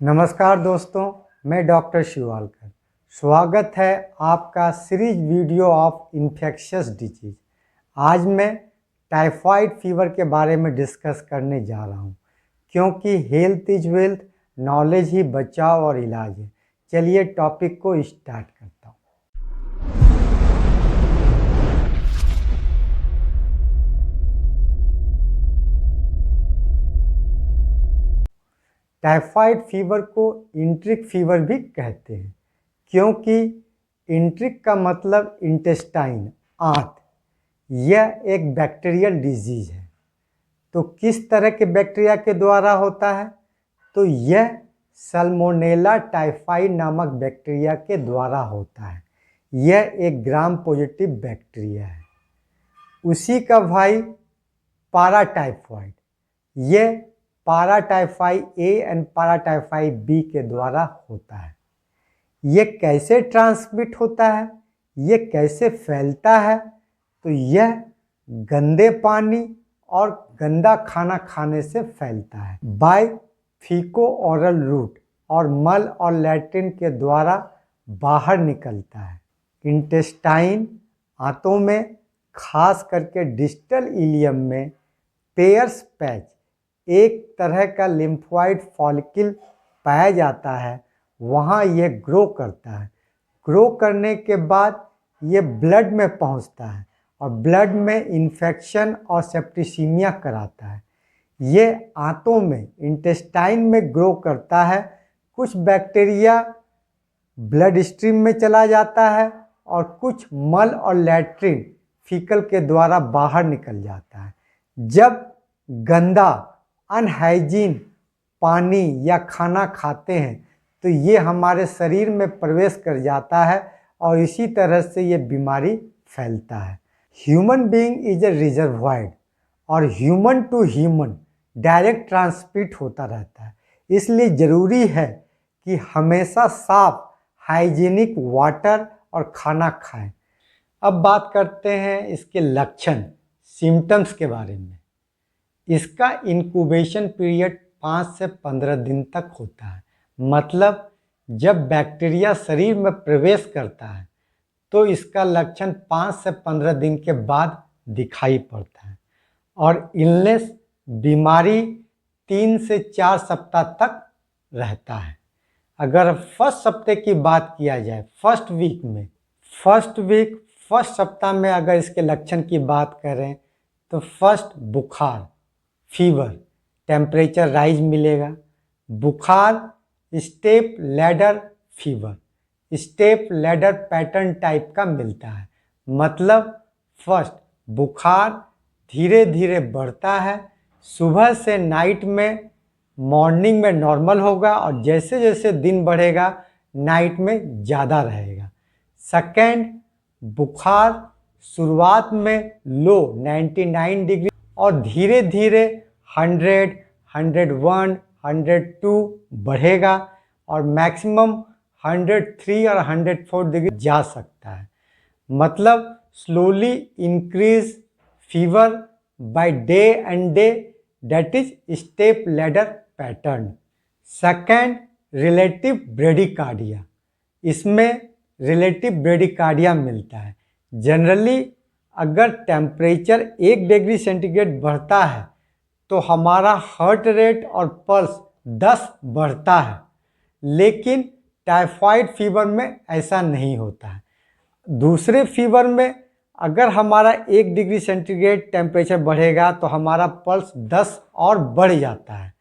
नमस्कार दोस्तों, मैं डॉक्टर शिवालकर। स्वागत है आपका series video of infectious disease. आज मैं टाइफाइड फीवर के बारे में डिस्कस करने जा रहा हूं, क्योंकि हेल्थ इज वेल्थ, नॉलेज ही बचाव और इलाज है। चलिए टॉपिक को स्टार्ट करता हूं। टाइफाइड फीवर को इंट्रिक फीवर भी कहते हैं, क्योंकि इंट्रिक का मतलब इंटेस्टाइन, आंत। यह एक बैक्टीरियल डिजीज है। तो किस तरह के बैक्टीरिया के द्वारा होता है? तो यह सल्मोनेला टाइफाई नामक बैक्टीरिया के द्वारा होता है। यह एक ग्राम पॉजिटिव बैक्टीरिया है। उसी का भाई पाराटाइफाइड, यह पाराटाइफाई ए एंड पाराटाइफाई बी के द्वारा होता है। ये कैसे ट्रांसमिट होता है, ये कैसे फैलता है? तो यह गंदे पानी और गंदा खाना खाने से फैलता है। बाय फीको ओरल रूट और मल और लैट्रिन के द्वारा बाहर निकलता है। इंटेस्टाइन, आंतों में, खास करके डिस्टल इलियम में पेयर्स पैच, एक तरह का लिम्फोइड फॉलिकल पाया जाता है। वहाँ यह ग्रो करता है। ग्रो करने के बाद ये ब्लड में पहुँचता है और ब्लड में इन्फेक्शन और सेप्टिसीमिया कराता है। ये आंतों में, इंटेस्टाइन में ग्रो करता है। कुछ बैक्टीरिया ब्लड स्ट्रीम में चला जाता है और कुछ मल और लैट्रिन, फीकल के द्वारा बाहर निकल जाता है। जब गंदा अनहाइजीन पानी या खाना खाते हैं तो ये हमारे शरीर में प्रवेश कर जाता है और इसी तरह से ये बीमारी फैलता है। Human being is a reservoir और human to human direct transmit होता रहता है। इसलिए ज़रूरी है कि हमेशा साफ हाइजीनिक वाटर और खाना खाएं। अब बात करते हैं इसके लक्षण, सिम्टम्स के बारे में। इसका इंक्यूबेशन पीरियड 5 से 15 दिन तक होता है। मतलब जब बैक्टीरिया शरीर में प्रवेश करता है तो इसका लक्षण 5 से 15 दिन के बाद दिखाई पड़ता है और इलनेस, बीमारी 3 से 4 सप्ताह तक रहता है। अगर फर्स्ट हफ्ते की बात किया जाए, फर्स्ट सप्ताह में अगर इसके लक्षण की बात करें तो फर्स्ट बुखार, फीवर, टेम्परेचर राइज मिलेगा। बुखार step ladder fever, step ladder pattern type का मिलता है। मतलब फर्स्ट बुखार धीरे धीरे बढ़ता है, सुबह से नाइट में, मॉर्निंग में नॉर्मल होगा और जैसे जैसे दिन बढ़ेगा नाइट में ज़्यादा रहेगा। सेकेंड, बुखार शुरुआत में लो 99 डिग्री और धीरे धीरे 100, 101, 102 बढ़ेगा और मैक्सिमम 103 और 104 डिग्री जा सकता है। मतलब slowly increase fever by day and day, that is step ladder pattern. Second, relative bradycardia, इसमें रिलेटिव ब्रेडिकार्डिया मिलता है। जनरली अगर टेम्परेचर 1 डिग्री सेंटीग्रेड बढ़ता है तो हमारा हार्ट रेट और पल्स 10 बढ़ता है, लेकिन टाइफाइड फीवर में ऐसा नहीं होता है। दूसरे फीवर में अगर हमारा 1 डिग्री सेंटीग्रेड टेम्परेचर बढ़ेगा तो हमारा पल्स 10 और बढ़ जाता है,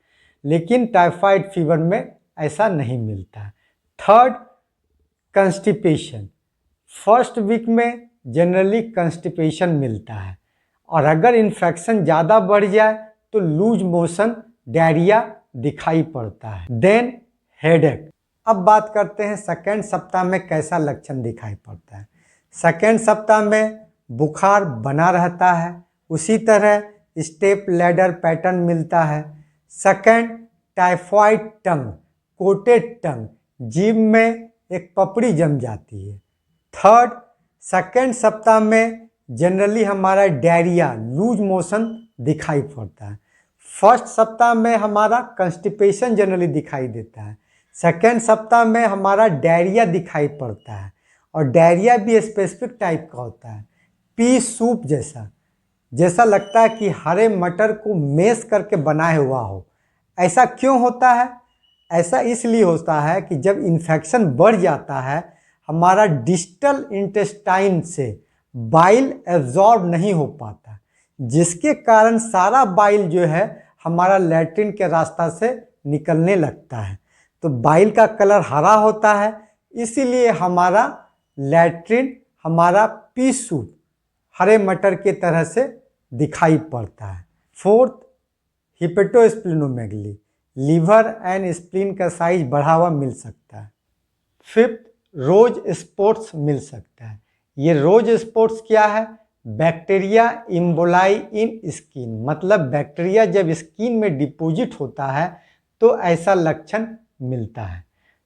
लेकिन टाइफाइड फीवर में ऐसा नहीं मिलता है। थर्ड, कंस्टिपेशन, फर्स्ट वीक में जनरली कंस्टिपेशन मिलता है और अगर इन्फेक्शन ज़्यादा बढ़ जाए तो लूज मोशन, डायरिया दिखाई पड़ता है। Then headache. अब बात करते हैं सेकेंड सप्ताह में कैसा लक्षण दिखाई पड़ता है। सेकेंड सप्ताह में बुखार बना रहता है, उसी तरह स्टेप लैडर पैटर्न मिलता है। सेकेंड, टाइफाइड टंग, कोटेड टंग, जीभ में एक पपड़ी जम जाती है। थर्ड, सेकेंड सप्ताह में जनरली हमारा डायरिया, लूज मोशन दिखाई पड़ता है। फर्स्ट सप्ताह में हमारा कंस्टिपेशन जनरली दिखाई देता है, सेकेंड सप्ताह में हमारा डायरिया दिखाई पड़ता है, और डायरिया भी स्पेसिफिक टाइप का होता है, पी सूप जैसा लगता है कि हरे मटर को मैश करके बनाया हुआ हो। ऐसा क्यों होता है? ऐसा इसलिए होता है कि जब इन्फेक्शन बढ़ जाता है, हमारा डिस्टल इंटेस्टाइन से बाइल एब्जॉर्ब नहीं हो पाता, जिसके कारण सारा बाइल जो है हमारा लैट्रिन के रास्ता से निकलने लगता है। तो बाइल का कलर हरा होता है, इसीलिए हमारा लैट्रिन, हमारा पी सूप हरे मटर के तरह से दिखाई पड़ता है। फोर्थ, हिपेटोस्प्लिनोमेगली, लीवर एंड स्प्लीन का साइज बढ़ा हुआ मिल सकता है। फिफ्थ, रोज स्पॉट्स मिल सकता है। ये रोज स्पॉट्स क्या है? बैक्टीरिया इम्बोलाई इन स्किन, मतलब बैक्टीरिया जब स्किन में डिपॉजिट होता है तो ऐसा लक्षण मिलता है।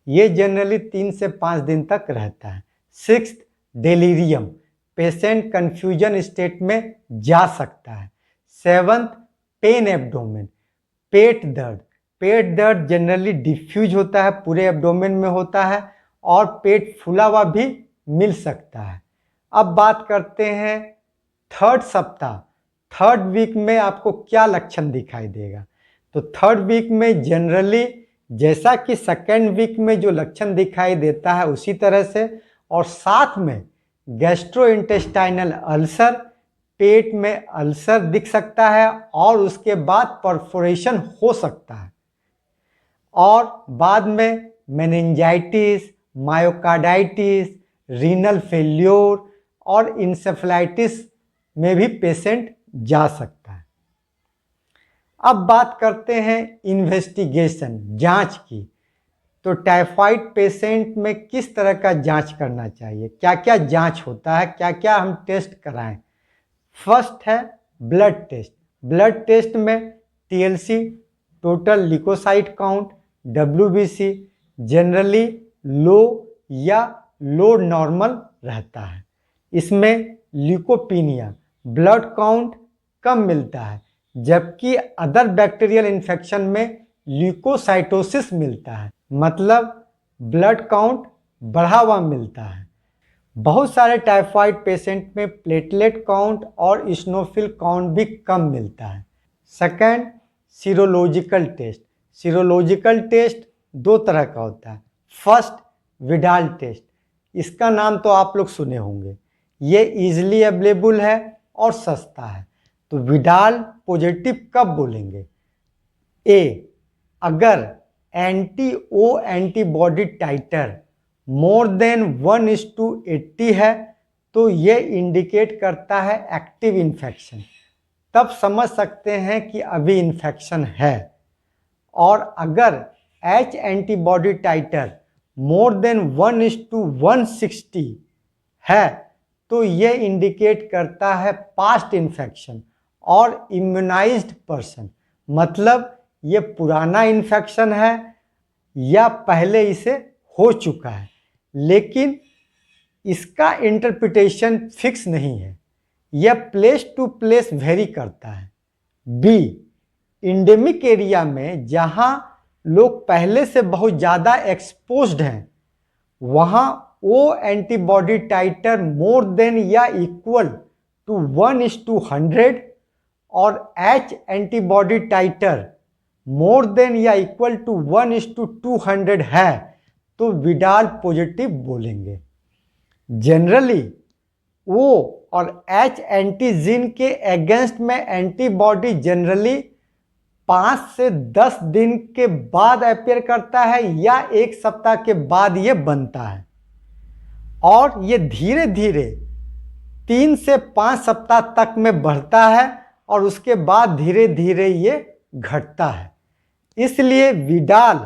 ये जनरली 3 से 5 दिन तक रहता है। Sixth, delirium, patient confusion state में जा सकता है। सेवंथ, पेन एब्डोमेन, पेट दर्द जनरली डिफ्यूज होता है, पूरे एब्डोमेन में होता है, और पेट फूला हुआ भी मिल सकता है। अब बात करते हैं थर्ड सप्ताह, थर्ड वीक में आपको क्या लक्षण दिखाई देगा? तो थर्ड वीक में जनरली जैसा कि सेकेंड वीक में जो लक्षण दिखाई देता है उसी तरह से, और साथ में गैस्ट्रोइंटेस्टाइनल अल्सर, पेट में अल्सर दिख सकता है, और उसके बाद परफोरेशन हो सकता है, और बाद में मेनिंजाइटिस, मायोकार्डाइटिस, रीनल फेल्योर और इंसेफेलाइटिस में भी पेशेंट जा सकता है। अब बात करते हैं इन्वेस्टिगेशन, जांच की। तो टाइफाइड पेशेंट में किस तरह का जांच करना चाहिए, क्या क्या जांच होता है, क्या क्या हम टेस्ट कराएं? फर्स्ट है ब्लड टेस्ट। ब्लड टेस्ट में TLC, total leucocyte count, WBC generally लो या लो नॉर्मल रहता है। इसमें ल्यूकोपीनिया, ब्लड काउंट कम मिलता है, जबकि अदर बैक्टीरियल इन्फेक्शन में ल्यूकोसाइटोसिस मिलता है, मतलब ब्लड काउंट बढ़ा हुआ मिलता है। बहुत सारे टाइफाइड पेशेंट में प्लेटलेट काउंट और इस्नोफिल काउंट भी कम मिलता है। Second, serological test. Serological test 2 तरह का होता है। फर्स्ट, विडाल टेस्ट, इसका नाम तो आप लोग सुने होंगे, ये इजीली अवेलेबल है और सस्ता है। तो विडाल पॉजिटिव कब बोलेंगे? ए, अगर एंटीबॉडी टाइटर मोर देन 1:80 है तो ये इंडिकेट करता है एक्टिव इन्फेक्शन, तब समझ सकते हैं कि अभी इन्फेक्शन है। और अगर एच एंटीबॉडी टाइटर मोर देन 1:160 है तो ये इंडिकेट करता है पास्ट इन्फेक्शन और इम्यूनाइज्ड पर्सन, मतलब ये पुराना इन्फेक्शन है या पहले इसे हो चुका है, लेकिन इसका इंटरप्रिटेशन फिक्स नहीं है, यह प्लेस टू प्लेस वेरी करता है। बी, इंडेमिक एरिया में जहां लोग पहले से बहुत ज़्यादा एक्सपोज्ड हैं, वहां ओ एंटीबॉडी टाइटर मोर देन या इक्वल टू 1:100 और एच एंटीबॉडी टाइटर मोर देन या इक्वल टू 1:200 है तो विडाल पॉजिटिव बोलेंगे। जनरली ओ और एच एंटीजीन के अगेंस्ट में एंटीबॉडी जनरली 5 से 10 दिन के बाद अपेयर करता है या 1 सप्ताह के बाद ये बनता है, और ये धीरे धीरे 3 से 5 सप्ताह तक में बढ़ता है और उसके बाद धीरे धीरे ये घटता है। इसलिए विडाल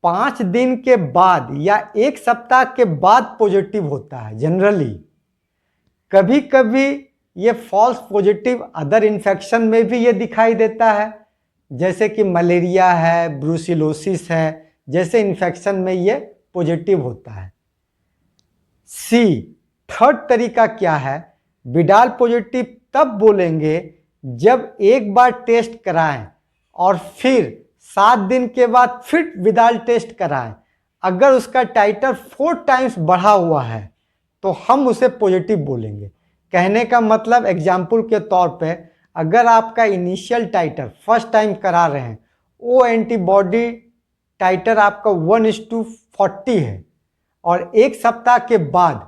5 दिन के बाद या 1 सप्ताह के बाद पॉजिटिव होता है जनरली। कभी कभी ये फॉल्स पॉजिटिव अदर इन्फेक्शन में भी ये दिखाई देता है, जैसे कि मलेरिया है, ब्रूसिलोसिस है, जैसे इन्फेक्शन में ये पॉजिटिव होता है। सी, थर्ड तरीका क्या है? विडाल पॉजिटिव तब बोलेंगे जब एक बार टेस्ट कराएं और फिर 7 दिन के बाद फिर विडाल टेस्ट कराएं, अगर उसका टाइटर 4 टाइम्स बढ़ा हुआ है तो हम उसे पॉजिटिव बोलेंगे। कहने का मतलब एग्जाम्पल के तौर पे, अगर आपका इनिशियल टाइटर फर्स्ट टाइम करा रहे हैं वो एंटीबॉडी टाइटर आपका 1:40 है और एक सप्ताह के बाद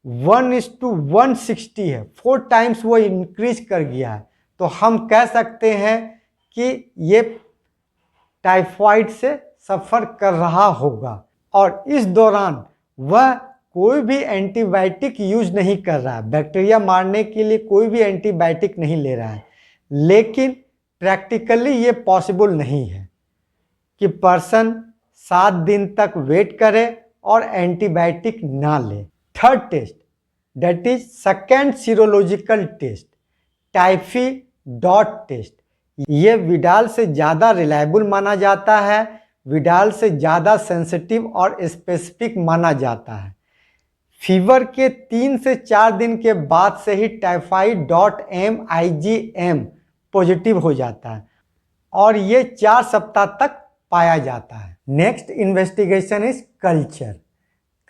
1:160 है, 4 टाइम्स वो इंक्रीज कर गया है, तो हम कह सकते हैं कि ये टाइफाइड से सफ़र कर रहा होगा और इस दौरान वह कोई भी एंटीबायोटिक यूज नहीं कर रहा है, बैक्टीरिया मारने के लिए कोई भी एंटीबायोटिक नहीं ले रहा है। लेकिन प्रैक्टिकली ये पॉसिबल नहीं है कि पर्सन 7 दिन तक वेट करे और एंटीबायोटिक ना ले। Third test, that is second serological test, typhi dot test. ये विडाल से ज़्यादा रिलायबल माना जाता है, विडाल से ज़्यादा सेंसिटिव और स्पेसिफिक माना जाता है। फीवर के 3 से 4 दिन के बाद से ही typhi.m पॉजिटिव हो जाता है और ये 4 सप्ताह तक पाया जाता है। Next investigation is culture.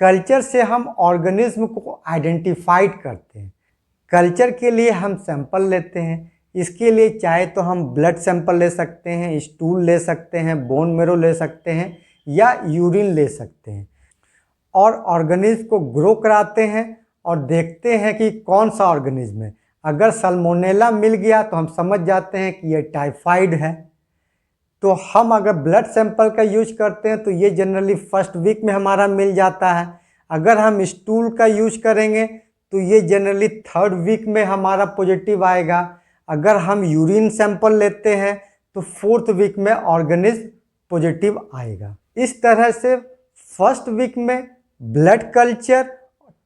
Culture से हम ऑर्गेनिज्म को आइडेंटिफाइड करते हैं। कल्चर के लिए हम सैंपल लेते हैं। इसके लिए चाहे तो हम ब्लड सैंपल ले सकते हैं, स्टूल ले सकते हैं, बोन मेरो ले सकते हैं या यूरिन ले सकते हैं और ऑर्गेनिज्म को ग्रो कराते हैं और देखते हैं कि कौन सा ऑर्गेनिज्म है। अगर सल्मोनेला मिल गया तो हम समझ जाते हैं कि ये टाइफाइड है। तो हम अगर ब्लड सैंपल का यूज करते हैं तो ये जनरली फर्स्ट वीक में हमारा मिल जाता है। अगर हम स्टूल का यूज करेंगे तो ये जनरली 3rd वीक में हमारा पॉजिटिव आएगा। अगर हम यूरिन सैंपल लेते हैं तो 4th वीक में ऑर्गेनिज्म पॉजिटिव आएगा। इस तरह से फर्स्ट वीक में blood culture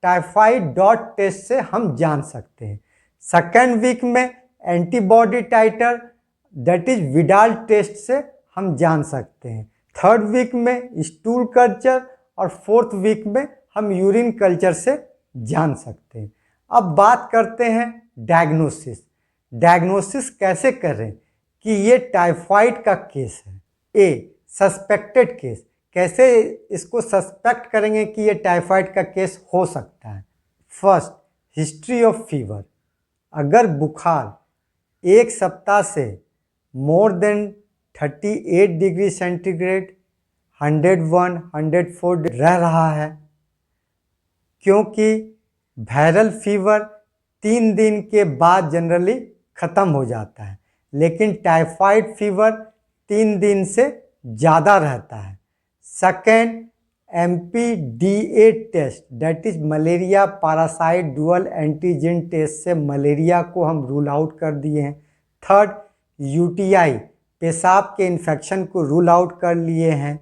typhoid dot test से हम जान सकते हैं। सेकेंड वीक में antibody titer that is Widal test से हम जान सकते हैं। 3rd वीक में स्टूल कल्चर और 4th वीक में हम यूरिन कल्चर से जान सकते हैं। अब बात करते हैं डायग्नोसिस। डायग्नोसिस कैसे करें कि ये टाइफाइड का केस है। ए, सस्पेक्टेड केस, कैसे इसको सस्पेक्ट करेंगे कि ये टाइफाइड का केस हो सकता है। First, history of fever. अगर बुखार 1 सप्ताह से मोर देन 38 डिग्री सेंटीग्रेड 101, 104 रह रहा है, क्योंकि वायरल फीवर 3 दिन के बाद जनरली ख़त्म हो जाता है, लेकिन टाइफाइड फीवर 3 दिन से ज़्यादा रहता है। Second, MPDA test that is malaria parasite dual antigen test से मलेरिया को हम रूल आउट कर दिए हैं। थर्ड, UTI पेशाब के इन्फेक्शन को रूल आउट कर लिए हैं।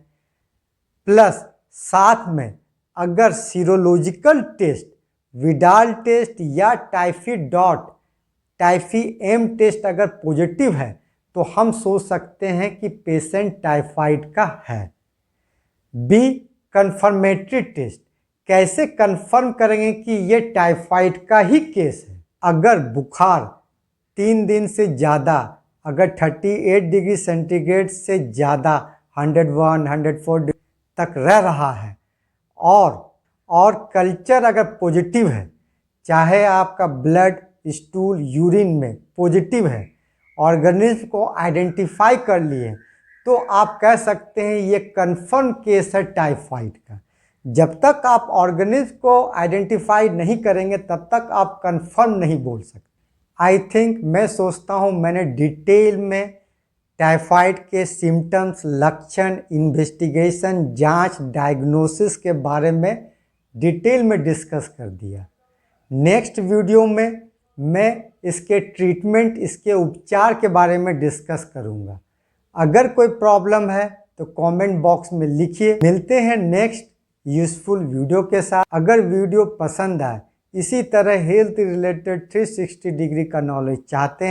प्लस साथ में अगर सीरोलॉजिकल टेस्ट विडाल टेस्ट या टाइफी-M टेस्ट अगर पॉजिटिव है तो हम सोच सकते हैं कि पेशेंट टाइफाइड का है। B, confirmatory test. कैसे कंफर्म करेंगे कि ये टाइफाइड का ही केस है। अगर बुखार 3 दिन से ज़्यादा, अगर 38 डिग्री सेंटीग्रेड से ज़्यादा 101, 104 तक रह रहा है और कल्चर अगर पॉजिटिव है, चाहे आपका ब्लड, स्टूल, यूरिन में पॉजिटिव है, ऑर्गेनिज्म को आइडेंटिफाई कर लिए, तो आप कह सकते हैं ये कंफर्म केस है टाइफाइड का। जब तक आप ऑर्गेनिज्म को आइडेंटिफाई नहीं करेंगे तब तक आप कंफर्म नहीं बोल सकते। आई थिंक, मैं सोचता हूँ मैंने डिटेल में टाइफाइड के सिम्टम्स, लक्षण, इन्वेस्टिगेशन, जांच, डायग्नोसिस के बारे में डिटेल में डिस्कस कर दिया। नेक्स्ट वीडियो में मैं इसके ट्रीटमेंट, इसके उपचार के बारे में डिस्कस करूँगा। अगर कोई प्रॉब्लम है तो कमेंट बॉक्स में लिखिए। मिलते हैं नेक्स्ट यूज़फुल वीडियो के साथ। अगर वीडियो पसंद आए, इसी तरह हेल्थ रिलेटेड 360 डिग्री का नॉलेज चाहते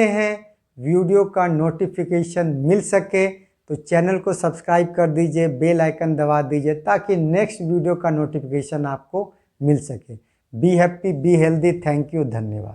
हैं वीडियो का नोटिफिकेशन मिल सके तो चैनल को सब्सक्राइब कर दीजिए, बेल आइकन दबा दीजिए ताकि नेक्स्ट वीडियो का नोटिफिकेशन आपको मिल सके। Be happy, be healthy. Thank you, धन्यवाद।